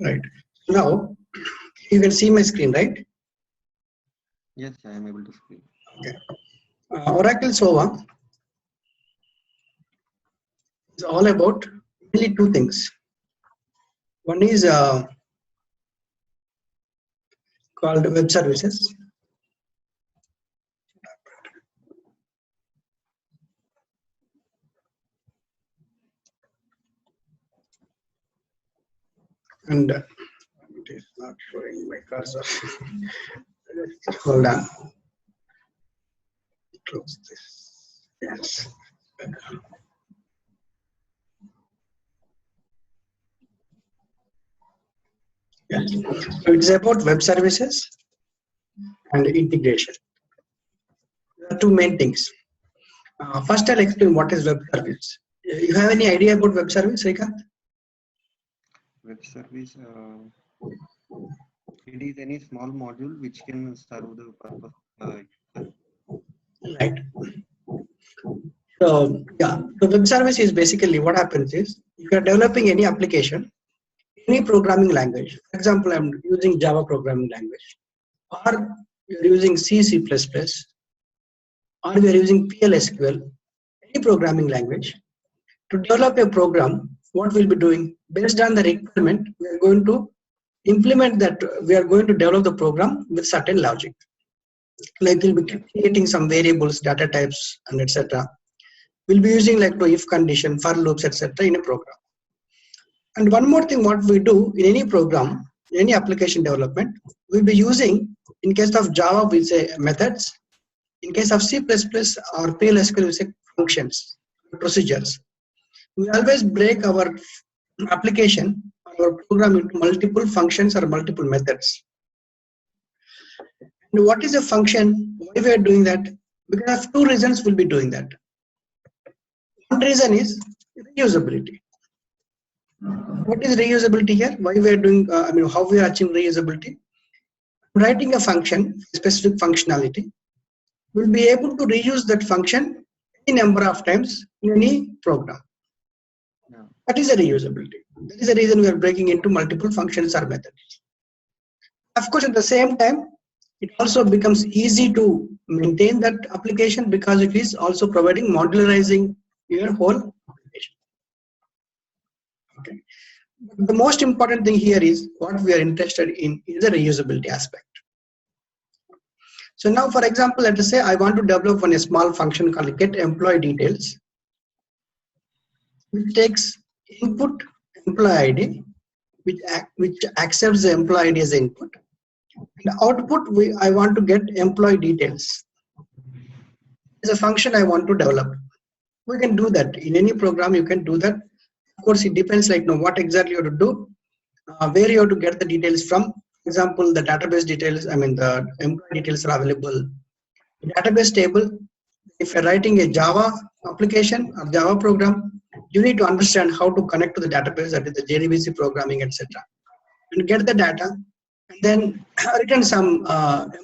Right. Now you can see my screen, right? Yes, I am able to see. Okay. Oracle SOA is all about only two things. One is called web services. And it is not showing my cursor. Hold on. Close this. Yes. Yes. So it's about web services and integration. There are two main things. First, I'll explain what is web service. You have any idea about web service, Srikanth? Web service, it is any small module which can serve the purpose user. Right. So yeah, the web service is basically what happens is if you are developing any application, any programming language. For example, I'm using Java programming language, or you're using C, C++, or we are using PLSQL, any programming language. To develop a program, what we'll be doing based on the requirement, we are going to implement that. We are going to develop the program with certain logic. Like we'll be creating some variables, data types, and etc. We'll be using like to if condition, for loops, etc. in a program. And one more thing, what we do in any program, in any application development, we'll be using, in case of Java, we say methods. In case of C++ or PLSQL, we say functions, procedures. We always break our application, our program into multiple functions or multiple methods. And what is a function? Why we are doing that? Because of two reasons we'll be doing that. One reason is reusability. What is reusability here? Why we are doing, how we are achieving reusability? Writing a function, specific functionality, we'll be able to reuse that function any number of times in any program. Yeah. That is a reusability. That is the reason we are breaking into multiple functions or methods. Of course, at the same time, it also becomes easy to maintain that application because it is also providing modularizing your whole application. Okay. The most important thing here is what we are interested in is the reusability aspect. So now, for example, let us say I want to develop a small function called get employee details, which takes input employee ID, which accepts the employee ID as input. And output, I want to get employee details. It's a function I want to develop. We can do that in any program. You can do that. Of course, it depends like what exactly you have to do, where you have to get the details from. For example, the database details, the employee details are available. The database table, if you're writing a Java application or Java program, you need to understand how to connect to the database, that is the JDBC programming, etc. And get the data, and then return some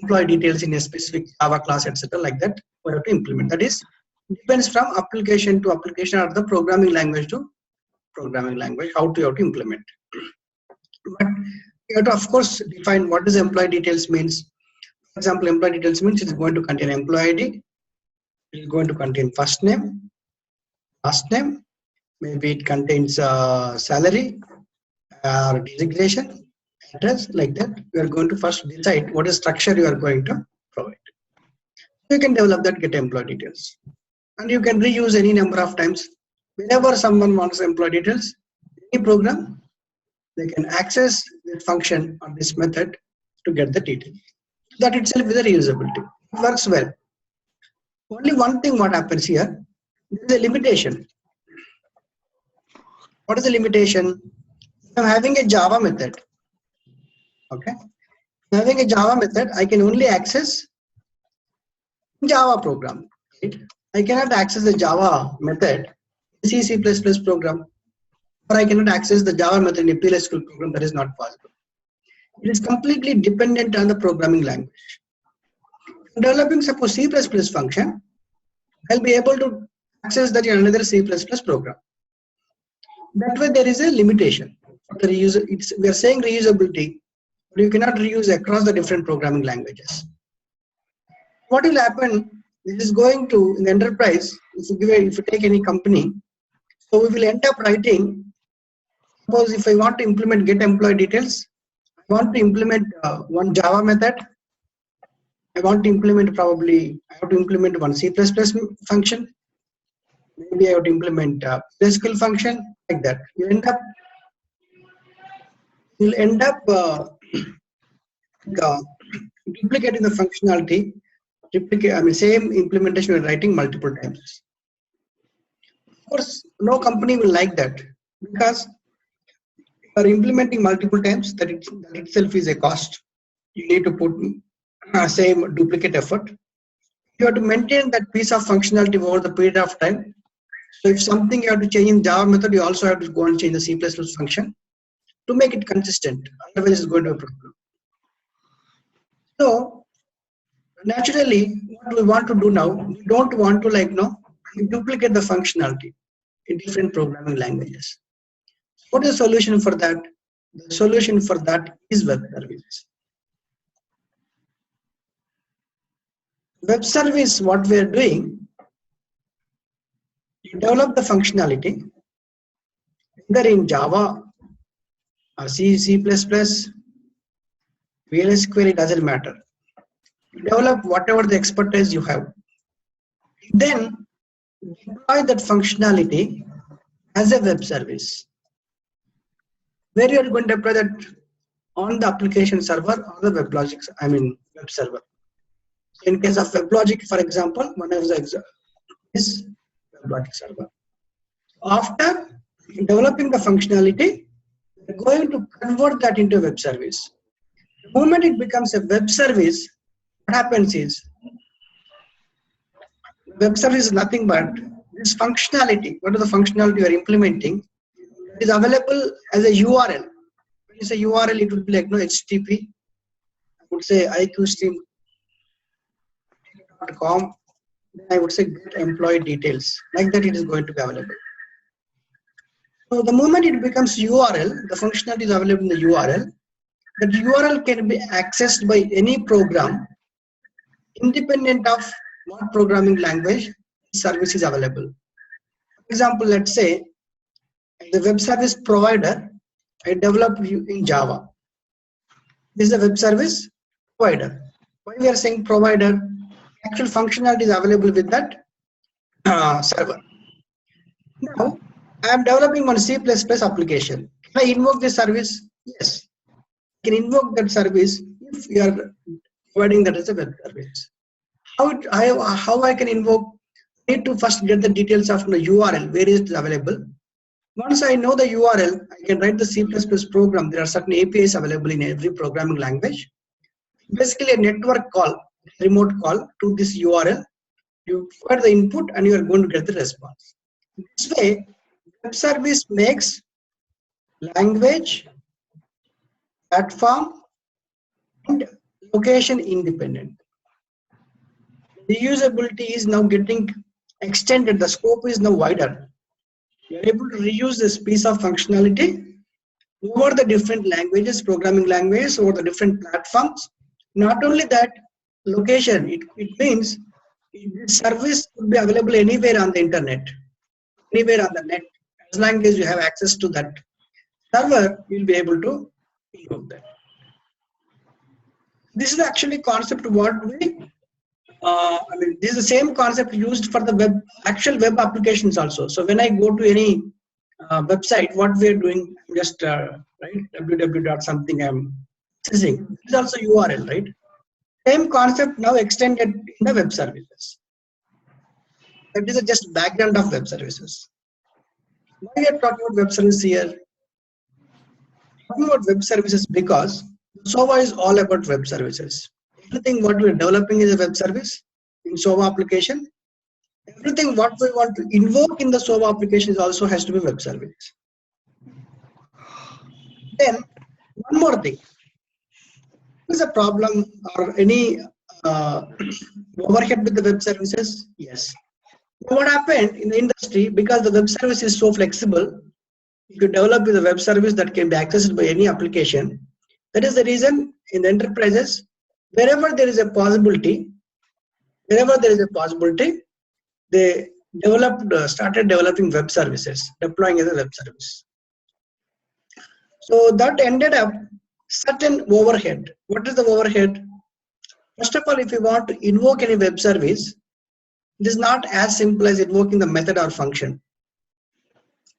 employee details in a specific Java class, etc. Like that, we have to implement. That is, depends from application to application or the programming language to programming language, how to have to implement. But you have to, of course, define what does employee details means. For example, employee details means it's going to contain employee ID, it's going to contain first name, last name, maybe it contains salary or designation, address, like that. We are going to first decide what is structure you are going to provide. You can develop that, get employee details, and you can reuse any number of times. Whenever someone wants employee details, any program, they can access that function or this method to get the details. That itself is a reusability. It works well. Only one thing what happens here, there is a limitation. What is the limitation? I'm having a Java method. Okay. Having a Java method, I can only access Java program. Right? I cannot access the Java method in C++ program, or I cannot access the Java method in a PLSQL program. That is not possible. It is completely dependent on the programming language. Developing suppose C++ function, I'll be able to access that in another C++ program. That way there is a limitation. We are saying reusability, but you cannot reuse across the different programming languages. What will happen? This is going to in the enterprise. If you take any company, so we will end up writing. Suppose if I want to implement get employee details, I want to implement one Java method. I want to implement I have to implement one C++ function. Maybe I have to implement a SQL function like that. You'll end up duplicating the functionality. Same implementation we're writing multiple times. Of course, no company will like that because you are implementing multiple times. That itself is a cost. You need to put same duplicate effort. You have to maintain that piece of functionality over the period of time. So if something you have to change in Java method, you also have to go and change the C++ function to make it consistent. Otherwise, it's going to be a problem. So naturally, what we want to do now, we don't want to duplicate the functionality in different programming languages. What is the solution for that? The solution for that is web service. Web service, what we are doing, you develop the functionality either in Java or C, VLS query, doesn't matter. You develop whatever the expertise you have. Then deploy that functionality as a web service. Where you are going to deploy that on the application server or the web server. In case of WebLogic, for example, one of the examples is WebLogic server. After developing the functionality, we're going to convert that into a web service. The moment it becomes a web service, what happens is, web service is nothing but this functionality. What is the functionality you are implementing? It is available as a URL. When you say URL, it would be like HTTP. I would say iqstream.com. I would say get employee details. Like that, it is going to be available. So the moment it becomes URL, the functionality is available in the URL. That URL can be accessed by any program, independent of what programming language service is available. For example, let's say the web service provider I developed in Java. This is a web service provider. Why we are saying provider? Actual functionality is available with that server. Now, I am developing one C++ application. Can I invoke this service? Yes. I can invoke that service if you are providing that as a web service. How I can invoke? I need to first get the details of the URL, where is it available. Once I know the URL, I can write the C++ program. There are certain APIs available in every programming language. Basically, a network call, remote call to this URL. You provide the input and you are going to get the response. This way, web service makes language, platform, and location independent. The usability is now getting extended. The scope is now wider. You are able to reuse this piece of functionality over the different languages, programming languages, over the different platforms. Not only that, location, it means this service could be available anywhere on the internet, anywhere on the net. As long as you have access to that server, you'll be able to invoke that. This is actually concept what we this is the same concept used for the actual web applications also. So when I go to any website, what we are doing, just write www. something I'm accessing. This is also URL, right? Same concept now extended in the web services. That is just background of web services. Why we are talking about web services here? Talking about web services because SOA is all about web services. Everything what we are developing is a web service in SOA application. Everything what we want to invoke in the SOA application also has to be web service. Then one more thing. Is a problem or any overhead with the web services? Yes. What happened in the industry, because the web service is so flexible, if you develop with a web service that can be accessed by any application, that is the reason in the enterprises, wherever there is a possibility, they started developing web services, deploying as a web service. So that ended up certain overhead. What is the overhead? First of all, if you want to invoke any web service, it is not as simple as invoking the method or function.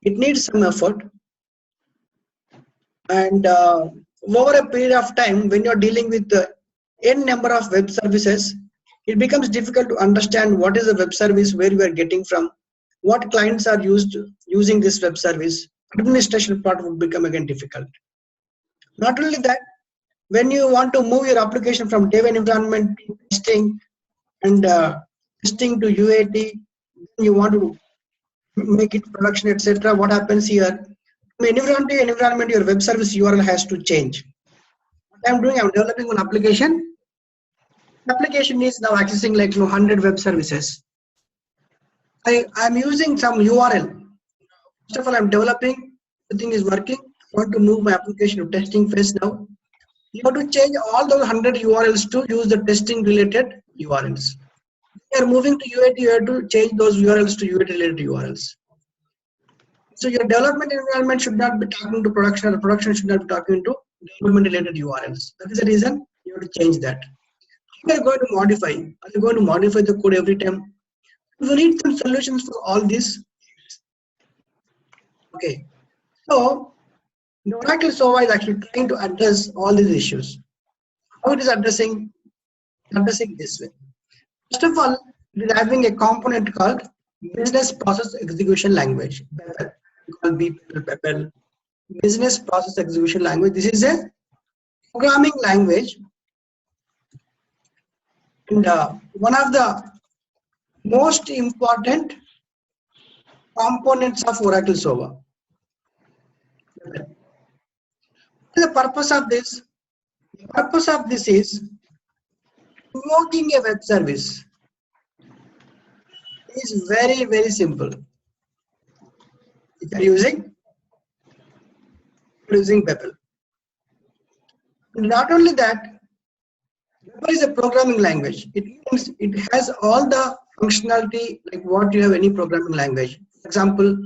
It needs some effort, and over a period of time, when you're dealing with the n number of web services, it becomes difficult to understand what is a web service, where you are getting from, what clients are using this web service. Administration part would become again difficult. Not only that, when you want to move your application from dev environment to testing and testing to UAT, you want to make it production, etc. What happens here? From environment to environment, your web service URL has to change. What I'm doing, I'm developing one application. The application is now accessing like 100 web services. I'm using some URL. First of all, I'm developing, everything is working. I want to move my application to testing phase now. You have to change all those 100 URLs to use the testing related URLs. If you are moving to UAT, you have to change those URLs to UAT related URLs. So your development environment should not be talking to production, or production should not be talking to development related URLs. That is the reason you have to change that. You are going to modify. Are you going to modify the code every time? You need some solutions for all this. Okay. So the Oracle SOA is actually trying to address all these issues. How it is addressing this way. First of all, it is having a component called Business Process Execution Language, BPEL. We call BPEL. Business Process Execution Language. This is a programming language, and one of the most important components of Oracle SOA. What is the purpose of this? The purpose of this is invoking a web service. It is very, very simple. If you are using BPEL. Not only that, BPEL is a programming language. It has all the functionality like what you have any programming language. For example,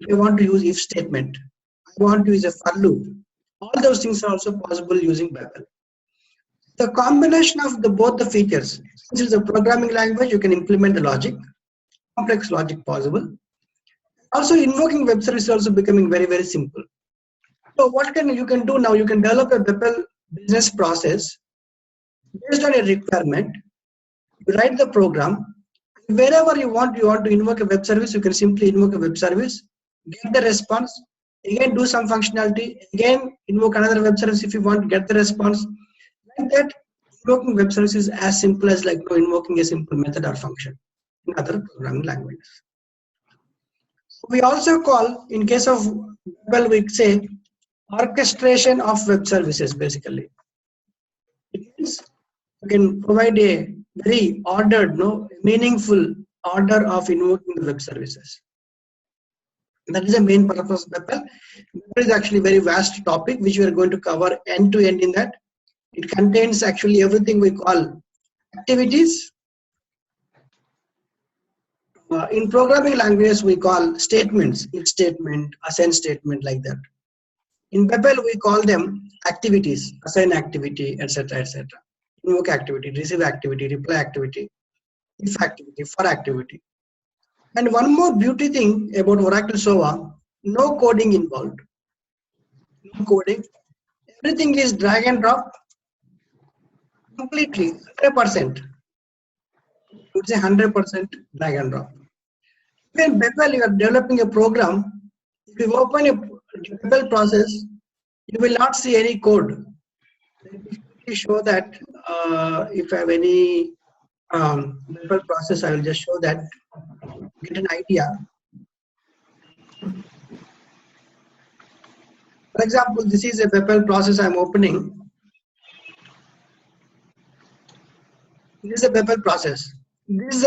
if you want to use if statement, I want to use a for loop. All those things are also possible using BPEL. The combination of both the features, since it's a programming language, you can implement the logic, complex logic possible. Also, invoking web service is also becoming very, very simple. So what you can do now? You can develop a BPEL business process based on a requirement. You write the program. Wherever you want to invoke a web service, you can simply invoke a web service, get the response, again do some functionality, again invoke another web service if you want to get the response. Like that, invoking web service is as simple as like invoking a simple method or function in other programming languages. We also call, in case of BPEL, we say orchestration of web services. Basically, it means you can provide a very ordered, meaningful order of invoking the web services. That is the main purpose of BPEL. BPEL is actually a very vast topic which we are going to cover end to end in that. It contains actually everything we call activities. In programming languages, we call statements, if statement, assign statement, like that. In BPEL, we call them activities, assign activity, etc., etc. Invoke activity, receive activity, reply activity, if activity, for activity. And one more beauty thing about Oracle SOA, no coding involved. No coding. Everything is drag and drop completely, 100%. It's 100% drag and drop. When BPEL, you are developing a program, if you open a BPEL process, you will not see any code. Let me show that if I have any BPEL process, I will just show that, get an idea. For example, this is a BPEL process I'm opening. This is a BPEL process. This is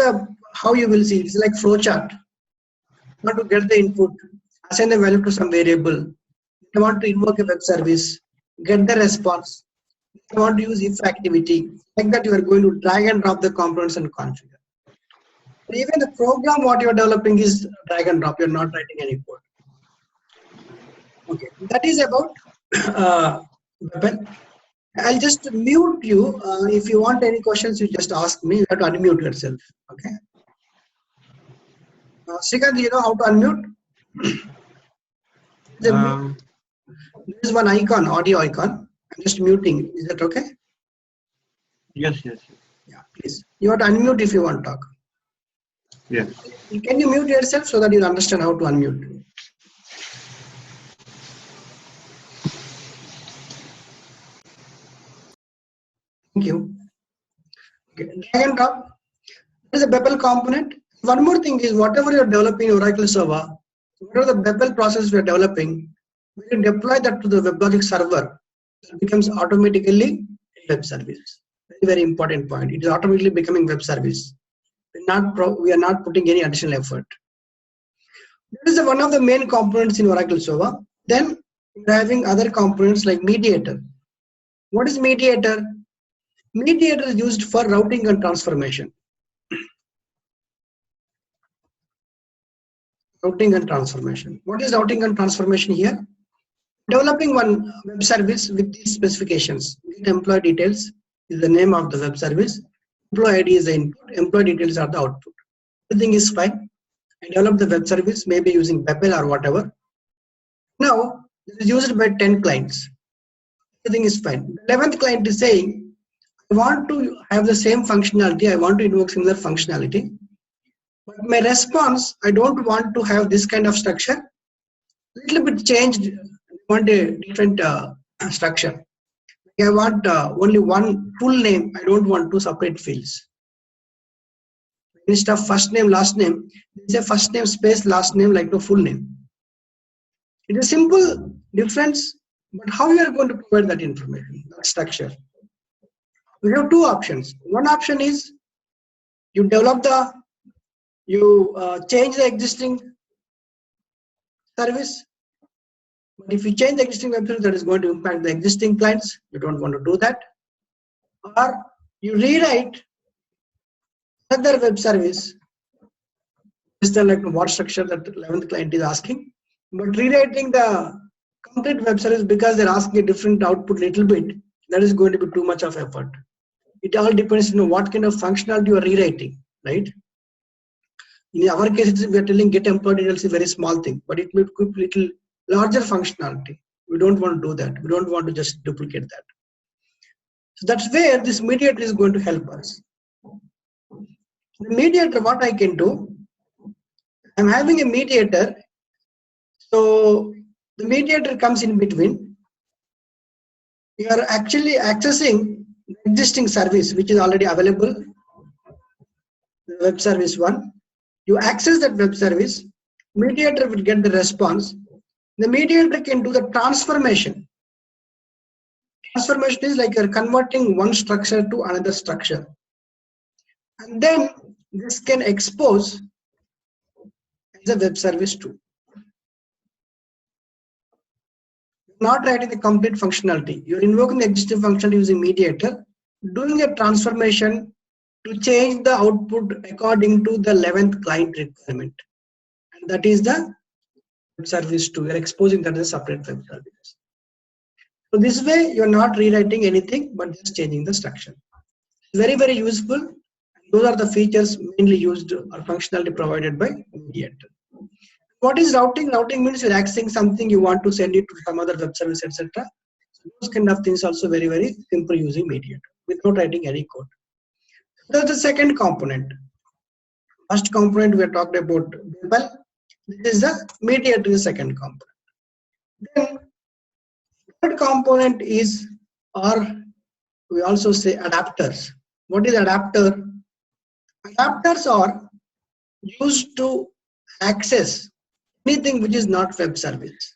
how you will see. It's like flow chart. Now to get the input, assign a value to some variable. I want to invoke a web service, get the response. I want to use if activity. Like that, you are going to drag and drop the components and configure. Even the program what you are developing is drag and drop. You are not writing any code. Okay, that is about weapon. I'll just mute you. If you want any questions, you just ask me. You have to unmute yourself. Okay. Srikant, do you know how to unmute? There is one icon, audio icon. I'm just muting. Is that okay? Yes. Yeah, please. You have to unmute if you want to talk. Yes. Can you mute yourself so that you understand how to unmute? Thank you. Okay. Drag and drop. There is a Babel component. One more thing is whatever you are developing in Oracle SOA, whatever the Babel process we are developing, when you deploy that to the WebLogic server, it becomes automatically a web service. Very important point. It is automatically becoming web service. We are not putting any additional effort. This is one of the main components in Oracle SOA. Then we are having other components like Mediator. What is Mediator? Mediator is used for routing and transformation. Routing and transformation. What is routing and transformation here? Developing one web service with these specifications. Get employee details is the name of the web service. Employee ID is the input. Employee details are the output. Everything is fine. I develop the web service, maybe using Babel or whatever. Now, it is used by 10 clients. Everything is fine. The 11th client is saying, I want to have the same functionality. I want to invoke similar functionality. But my response, I don't want to have this kind of structure. Little bit changed. I want a different structure. I want only one full name. I don't want two separate fields. Instead of first name, last name, there is a first name space last name like the full name. It is a simple difference, but how you are going to provide that information, that structure? We have two options. One option is you change the existing service. But if you change the existing web service, that is going to impact the existing clients. You don't want to do that. Or you rewrite another web service. Is the like what structure that the 11th client is asking. But rewriting the complete web service because they're asking a different output little bit, that is going to be too much of effort. It all depends on what kind of functionality you are rewriting, right? In our case, we are telling get employee details is a very small thing, but it may be little larger functionality. We don't want to do that. We don't want to just duplicate that. So that's where this mediator is going to help us. The mediator, what I can do, I'm having a mediator. So the mediator comes in between. You are actually accessing the existing service which is already available, the web service one. You access that web service, mediator will get the response. The mediator can do the transformation. Transformation is like you're converting one structure to another structure. And then this can expose as a web service too. Not writing the complete functionality. You're invoking the existing functionality using Mediator, doing a transformation to change the output according to the 11th client requirement. And that is the web service too. You're exposing that as a separate web service. So this way, you're not rewriting anything, but just changing the structure. Very, very useful. Those are the features mainly used or functionality provided by Mediator. What is routing? Routing means you're accessing something, you want to send it to some other web service, etc. So those kind of things also very, very simple using Mediator without writing any code. That's the second component. First component we are talking about Babel. This is the Mediator, the second component. Then third component is, or we also say adapters. What is adapter? Adapters are used to access anything which is not web service.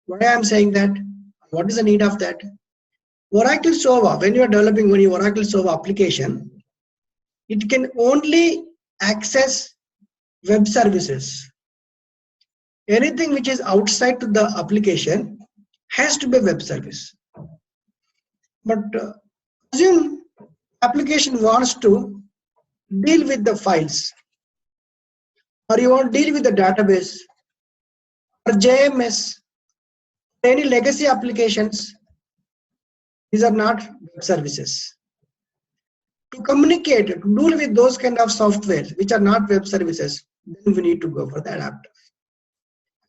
Why I am saying that? What is the need of that? Oracle SOA, when you are developing one Oracle SOA application, it can only access web services. Anything which is outside to the application has to be a web service. But assume application wants to deal with the files, or you want to deal with the database, or JMS, any legacy applications. These are not web services. To communicate, to deal with those kind of software which are not web services, then we need to go for the adapters.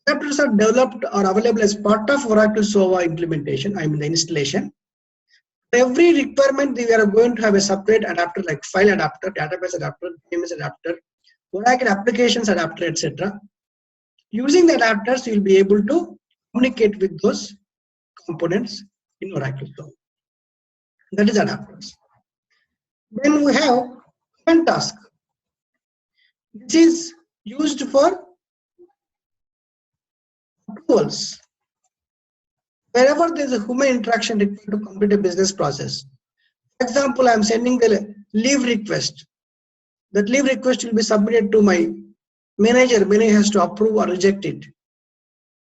Adapters are developed or available as part of Oracle SOA implementation, the installation. Every requirement, we are going to have a separate adapter like file adapter, database adapter, JMS adapter, Oracle applications adapter, etc. Using the adapters, you will be able to communicate with those components in Oracle SOA. That is adapters. Then we have human task. This is used for approvals. Wherever there is a human interaction required to complete a business process. For example, I am sending the leave request. That leave request will be submitted to my manager. Manager has to approve or reject it.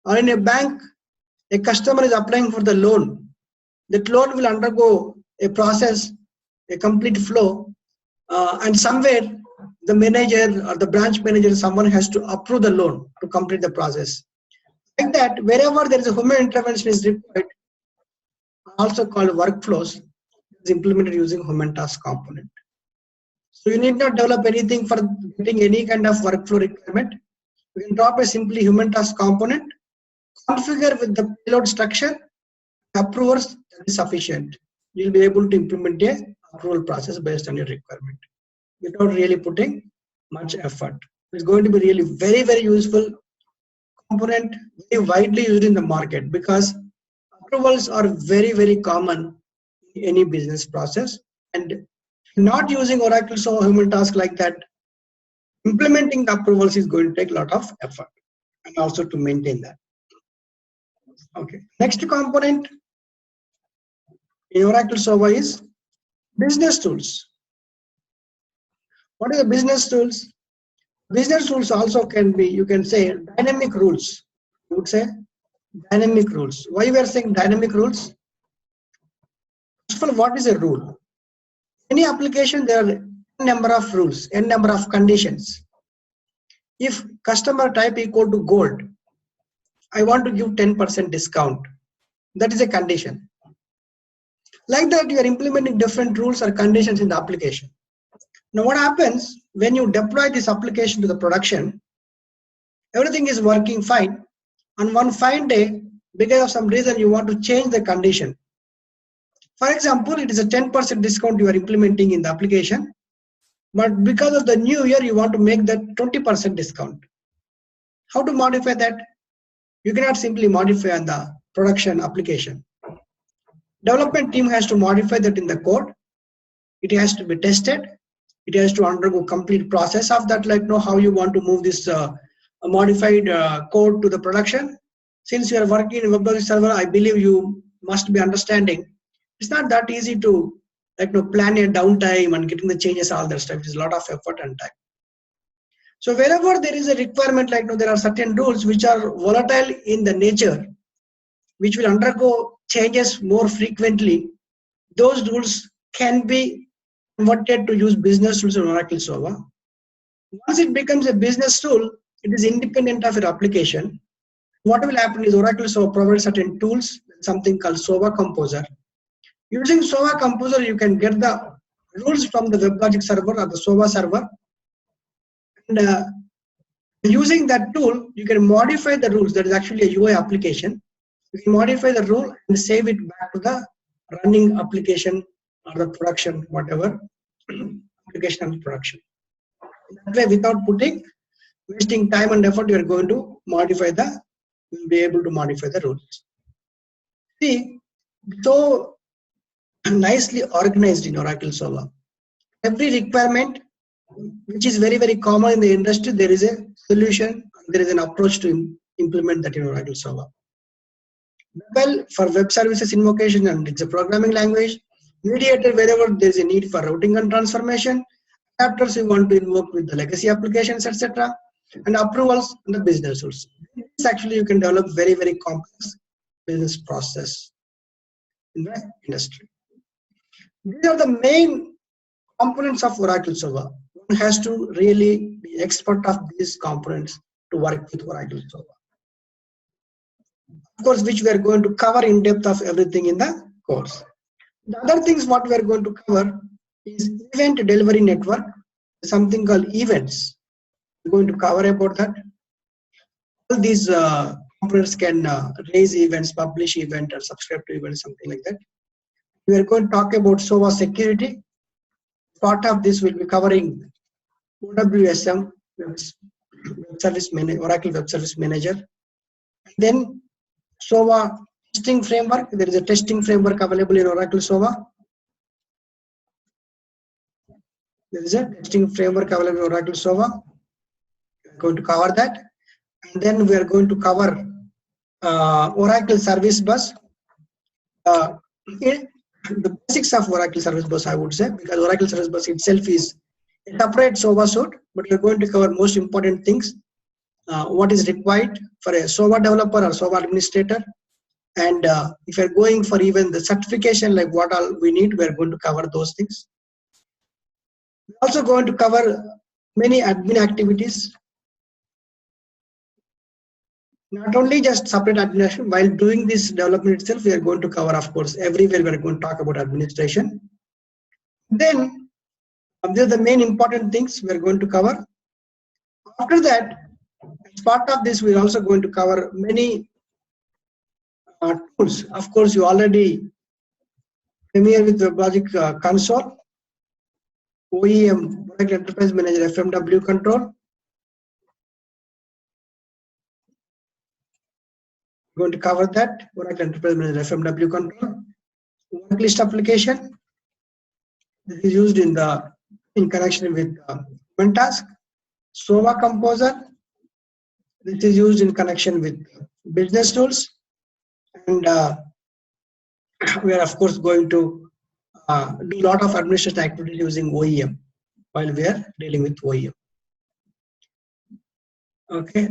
Or in a bank, a customer is applying for the loan. That loan will undergo a process, a complete flow, and somewhere the manager or the branch manager, someone has to approve the loan to complete the process. Like that, wherever there is a human intervention is required, also called workflows, is implemented using human task component. So you need not develop anything for getting any kind of workflow requirement. You can drop a simply human task component, configure with the payload structure, approvers, that is sufficient. You'll be able to implement a approval process based on your requirement without really putting much effort. It's going to be really very, very useful component, very widely used in the market because approvals are very, very common in any business process. And not using Oracle SOA human task like that, implementing the approvals is going to take a lot of effort and also to maintain that. Okay, next component in Oracle SOA is business tools. What are the business tools? Business tools also can be, you can say, dynamic rules. You would say dynamic rules. Why we are saying dynamic rules? First of all, what is a rule? Any application, there are n number of rules, n number of conditions. If customer type equal to gold, I want to give 10% discount. That is a condition. Like that, you are implementing different rules or conditions in the application. Now what happens when you deploy this application to the production, everything is working fine. On one fine day, because of some reason you want to change the condition. For example, it is a 10% discount you are implementing in the application, but because of the new year, you want to make that 20% discount. How to modify that? You cannot simply modify on the production application. Development team has to modify that in the code. It has to be tested. It has to undergo complete process of that, like know how you want to move this modified code to the production. Since you are working in a web server, I believe you must be understanding. It's not that easy to plan a downtime and getting the changes, all that stuff. It's a lot of effort and time. So wherever there is a requirement, there are certain rules which are volatile in the nature, which will undergo changes more frequently. Those rules can be converted to use business tools in Oracle SOA. Once it becomes a business tool, it is independent of your application. What will happen is Oracle SOA provides certain tools, something called SOA Composer. Using SOA Composer, you can get the rules from the WebLogic server or the SOA server. And using that tool, you can modify the rules. That is actually a UI application. You can modify the rule and save it back to the running application or the production, whatever application and production. That way, without wasting time and effort, you are going to you'll be able to modify the rules. See, so nicely organized in Oracle SOA. Every requirement, which is very, very common in the industry, there is a solution, there is an approach to implement that in Oracle SOA. Well, for web services invocation, and it's a programming language. Mediator, wherever there is a need for routing and transformation. Adapters you want to invoke with the legacy applications, etc. and approvals in the business rules. This actually you can develop very, very complex business process in the industry. These are the main components of Oracle SOA. One has to really be expert of these components to work with Oracle SOA. Of course, which we are going to cover in depth of everything in the course. The other things what we are going to cover is event delivery network, something called events. We're going to cover about that. All these components can raise events, publish event, or subscribe to events, something like that. We are going to talk about SOA security. Part of this will be covering OWSM, Oracle Web Service Manager. Then SOA testing framework. There is a testing framework available in Oracle SOA. There is a testing framework available in Oracle SOA. We are going to cover that. And then we are going to cover Oracle Service Bus. The basics of Oracle Service Bus, I would say, because Oracle Service Bus itself is a separate SOA suite, but we are going to cover most important things. What is required for a SOA developer or SOA administrator, and if you are going for even the certification, like what all we need, we are going to cover those things. We are also going to cover many admin activities. Not only just separate administration, while doing this development itself, we are going to cover, of course, everywhere we are going to talk about administration. Then, these are the main important things we are going to cover. After that, as part of this, we are also going to cover many tools. Of course, you already familiar with the project console, OEM, Oracle Enterprise Manager, FMW control. We're going to cover that, Oracle Enterprise Manager, FMW control. Work list application. This is used in connection with task. SOA composer. This is used in connection with business tools. And we are, of course, going to do a lot of administrative activities using OEM while we are dealing with OEM. Okay.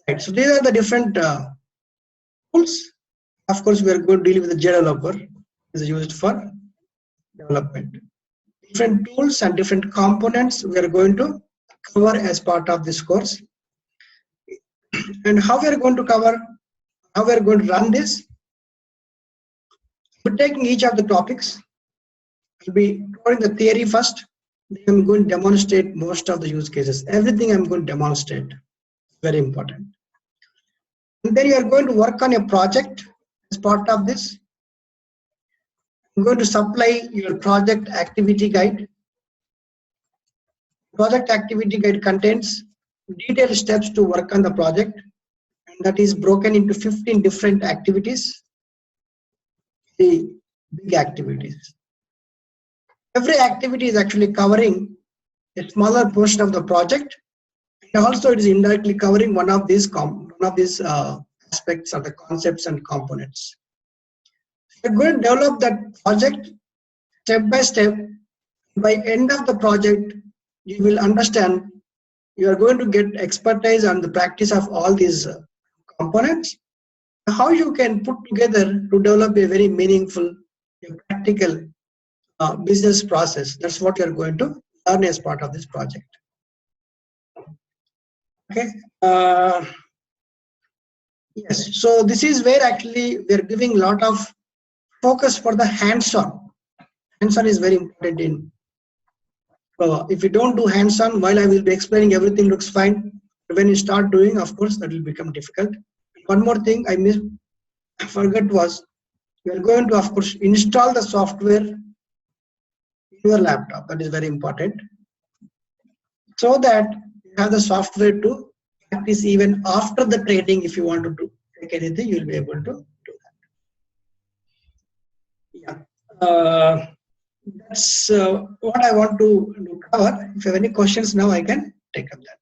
Right. So these are the different tools. Of course, we are going to deal with the JDeveloper. Is used for development. Different tools and different components we are going to cover as part of this course. And how we are going to cover, how we are going to run this. We're taking each of the topics. I'll be covering the theory first. Then I'm going to demonstrate most of the use cases. Everything I'm going to demonstrate. Very important. And then you are going to work on a project as part of this. I'm going to supply your project activity guide. Project activity guide contains detailed steps to work on the project, and that is broken into 15 different activities, the big activities. Every activity is actually covering a smaller portion of the project, and also it is indirectly covering one of these aspects of the concepts and components. You're going to develop that project step by step. By end of the project, you will understand, you are going to get expertise on the practice of all these components, how you can put together to develop a very meaningful, practical business process. That's what you are going to learn as part of this project. Okay. Yes. So this is where actually we are giving a lot of focus for the hands-on. Hands-on is very important in. If you don't do hands-on, while I will be explaining, everything looks fine. When you start doing, of course, that will become difficult. One more thing I forgot was, you are going to, of course, install the software in your laptop. That is very important. So that you have the software to practice even after the training. If you want to take anything, you will be able to do that. Yeah. That's what I want to cover. If you have any questions now, I can take up that.